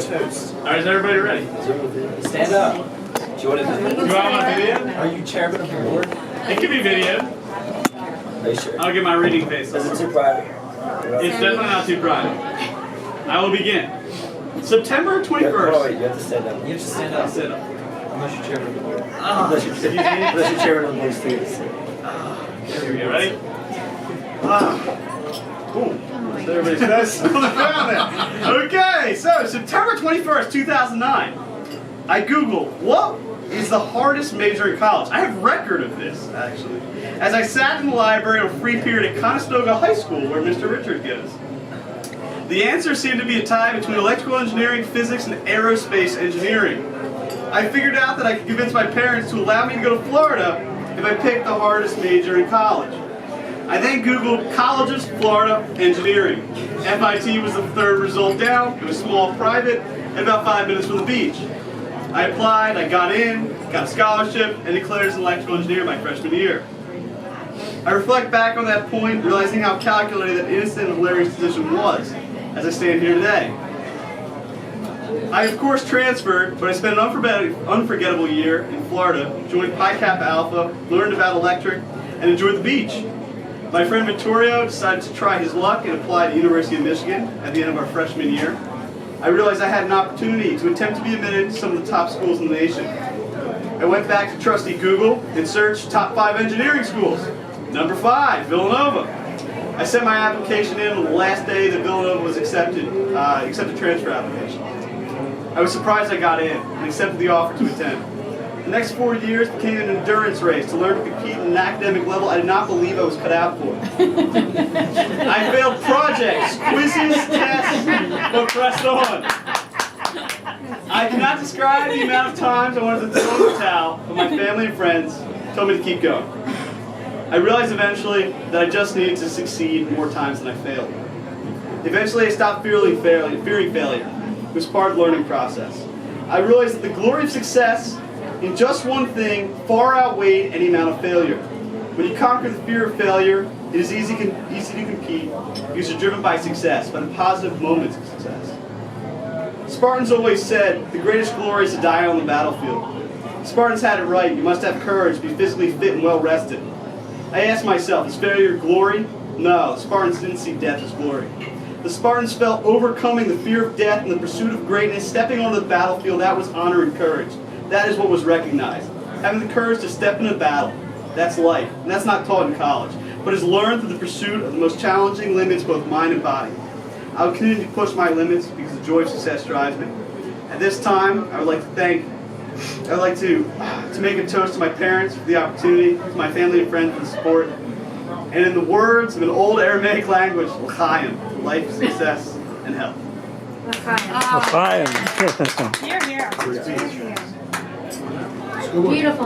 toast. All right, is everybody ready? Stand up. Do you want Do I want a video? Are you chairman of the board? It could be video. Are you sure? I'll get my reading face Is on. it too private? It's definitely not too private. I will begin. September Oh, 21st. wait, you have to stand up. You have to stand up. Sit up. Unless you're chairman of the board. Oh, Unless you're chairman of the board, students. Here we go. Ready? Boom. So everybody's best on the ground there. Okay, so September 21st, 2009. I Googled, what is the hardest major in college? I have record of this, actually. As I sat in the library on a free period at Conestoga High School, where Mr. Richard goes. The answer seemed to be a tie between electrical engineering, physics, and aerospace engineering. I figured out that I could convince my parents to allow me to go to Florida if I picked the hardest major in college. I then Googled colleges, Florida, engineering. FIT was the third result down. It was small, private, and about 5 minutes from the beach. I applied, I got in, got a scholarship, and declared as an electrical engineer my freshman year. I reflect back on that point, realizing how calculated that innocent and hilarious decision was, as I stand here today. I of course transferred, but I spent an unforgettable year in Florida, joined Pi Kappa Alpha, learned about electric, and enjoyed the beach. My friend Vittorio decided to try his luck and apply to the University of Michigan at the end of our freshman year. I realized I had an opportunity to attempt to be admitted to some of the top schools in the nation. I went back to trusty Google and searched top 5 engineering schools. Number 5, Villanova. I sent my application in on the last day that Villanova was accepted transfer application. I was surprised I got in and accepted the offer to attend. The next 4 years became an endurance race to learn to compete at an academic level I did not believe I was cut out for. I failed projects, quizzes, tests, but pressed on. I cannot describe the amount of times I wanted to throw in the towel, but my family and friends told me to keep going. I realized eventually that I just needed to succeed more times than I failed. Eventually I stopped fearing failure. It was part of the learning process. I realized that the glory of success in just one thing far outweighed any amount of failure. When you conquer the fear of failure, it is easy to compete because you're driven by success, by the positive moments of success. Spartans always said, the greatest glory is to die on the battlefield. Spartans had it right. You must have courage, be physically fit and well rested. I asked myself, is failure glory? No, the Spartans didn't see death as glory. The Spartans felt overcoming the fear of death and the pursuit of greatness, stepping onto the battlefield, that was honor and courage. That is what was recognized. Having the courage to step into battle, that's life. And that's not taught in college, but is learned through the pursuit of the most challenging limits, both mind and body. I will continue to push my limits because the joy of success drives me. At this time, I would like to make a toast to my parents for the opportunity, to my family and friends for the support, and in the words of an old Aramaic language, l'chaim, life, success, and health. L'chaim. You're here. Beautiful.